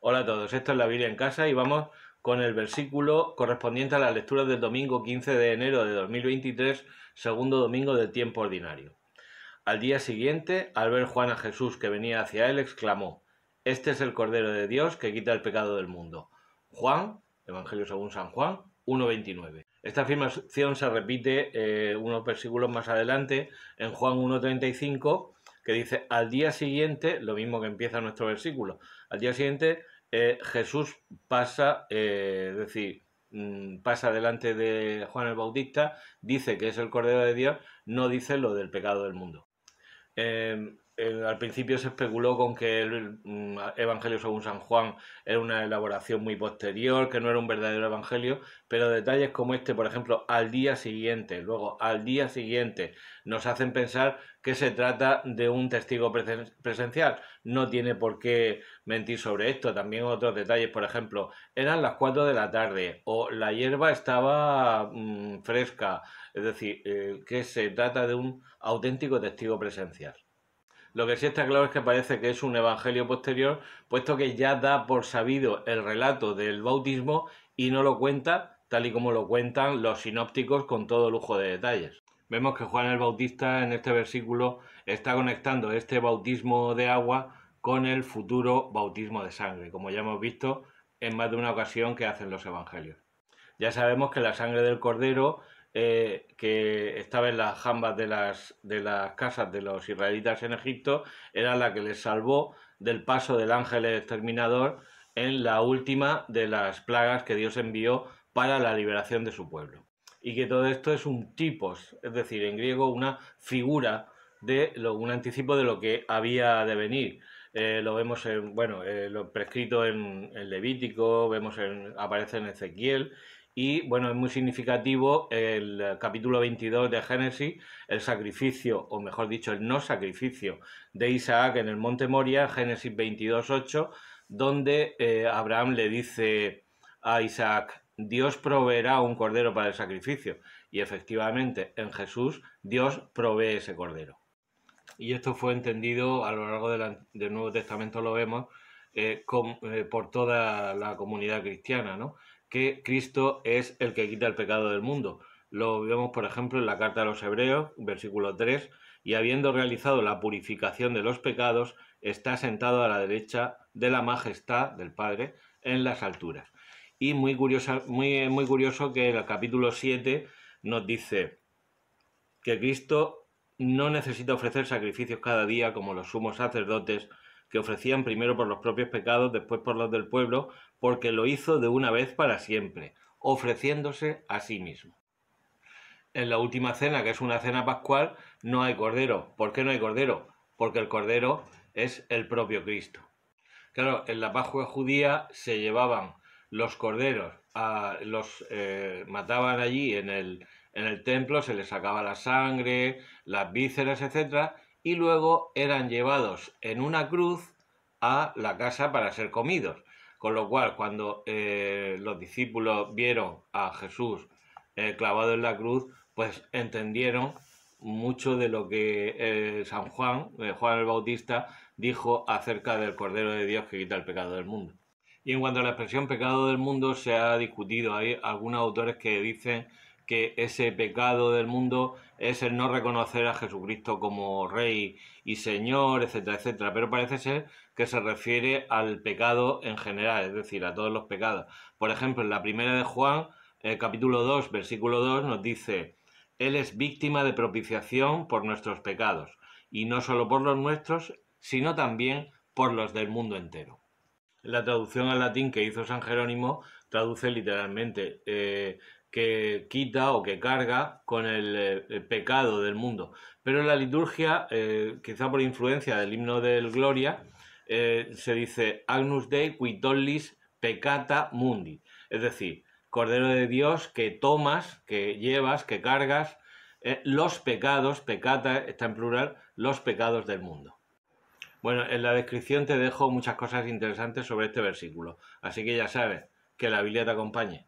Hola a todos, esto es la Biblia en casa y vamos con el versículo correspondiente a la lectura del domingo 15 de enero de 2023, segundo domingo del tiempo ordinario. Al día siguiente, al ver Juan a Jesús que venía hacia él, exclamó: Este es el Cordero de Dios que quita el pecado del mundo. Juan, Evangelio según San Juan, 1:29. Esta afirmación se repite unos versículos más adelante en Juan 1:35, que dice: al día siguiente, lo mismo que empieza nuestro versículo, al día siguiente Jesús pasa, pasa delante de Juan el Bautista, dice que es el Cordero de Dios, no dice lo del pecado del mundo. Al principio se especuló con que el Evangelio según San Juan era una elaboración muy posterior, que no era un verdadero Evangelio, pero detalles como este, por ejemplo, al día siguiente, luego al día siguiente, nos hacen pensar que se trata de un testigo presencial. No tiene por qué mentir sobre esto. También otros detalles, por ejemplo, eran las 4 de la tarde o la hierba estaba fresca, es decir, que se trata de un auténtico testigo presencial. Lo que sí está claro es que parece que es un evangelio posterior, puesto que ya da por sabido el relato del bautismo y no lo cuenta tal y como lo cuentan los sinópticos con todo lujo de detalles. Vemos que Juan el Bautista en este versículo está conectando este bautismo de agua con el futuro bautismo de sangre, como ya hemos visto en más de una ocasión que hacen los evangelios. Ya sabemos que la sangre del cordero que estaba en las jambas de las casas de los israelitas en Egipto era la que les salvó del paso del ángel exterminador en la última de las plagas que Dios envió para la liberación de su pueblo. Y que todo esto es un tipos, es decir, en griego una figura un anticipo de lo que había de venir. Lo vemos lo prescrito en Levítico, aparece en Ezequiel. Y bueno, es muy significativo el capítulo 22 de Génesis, el sacrificio, o mejor dicho, el no sacrificio de Isaac en el monte Moria, Génesis 22:8, donde Abraham le dice a Isaac: Dios proveerá un cordero para el sacrificio. Y efectivamente, en Jesús, Dios provee ese cordero. Y esto fue entendido a lo largo del Nuevo Testamento, lo vemos, por toda la comunidad cristiana, ¿no? Que Cristo es el que quita el pecado del mundo. Lo vemos, por ejemplo, en la carta a los Hebreos, versículo 3, y habiendo realizado la purificación de los pecados, está sentado a la derecha de la majestad del Padre en las alturas. Y muy curioso que el capítulo 7 nos dice que Cristo no necesita ofrecer sacrificios cada día como los sumos sacerdotes, que ofrecían primero por los propios pecados, después por los del pueblo, porque lo hizo de una vez para siempre, ofreciéndose a sí mismo. En la última cena, que es una cena pascual, no hay cordero. ¿Por qué no hay cordero? Porque el cordero es el propio Cristo. Claro, en la Pascua judía se llevaban los corderos, los mataban allí en el templo, se les sacaba la sangre, las vísceras, etc. Y luego eran llevados en una cruz a la casa para ser comidos. Con lo cual, cuando los discípulos vieron a Jesús clavado en la cruz, pues entendieron mucho de lo que San Juan, Juan el Bautista, dijo acerca del Cordero de Dios que quita el pecado del mundo. Y en cuanto a la expresión pecado del mundo, se ha discutido. Hay algunos autores que dicen que ese pecado del mundo es el no reconocer a Jesucristo como Rey y Señor, etcétera, etcétera. Pero parece ser que se refiere al pecado en general, es decir, a todos los pecados. Por ejemplo, en la primera de Juan, capítulo 2, versículo 2, nos dice: Él es víctima de propiciación por nuestros pecados, y no solo por los nuestros, sino también por los del mundo entero. La traducción al latín que hizo San Jerónimo traduce literalmente que quita o que carga con el pecado del mundo. Pero en la liturgia, quizá por influencia del himno del Gloria, se dice Agnus Dei qui tollis peccata mundi, es decir, Cordero de Dios que tomas, que llevas, que cargas los pecados, pecata está en plural, los pecados del mundo. Bueno, en la descripción te dejo muchas cosas interesantes sobre este versículo, así que ya sabes, que la Biblia te acompañe.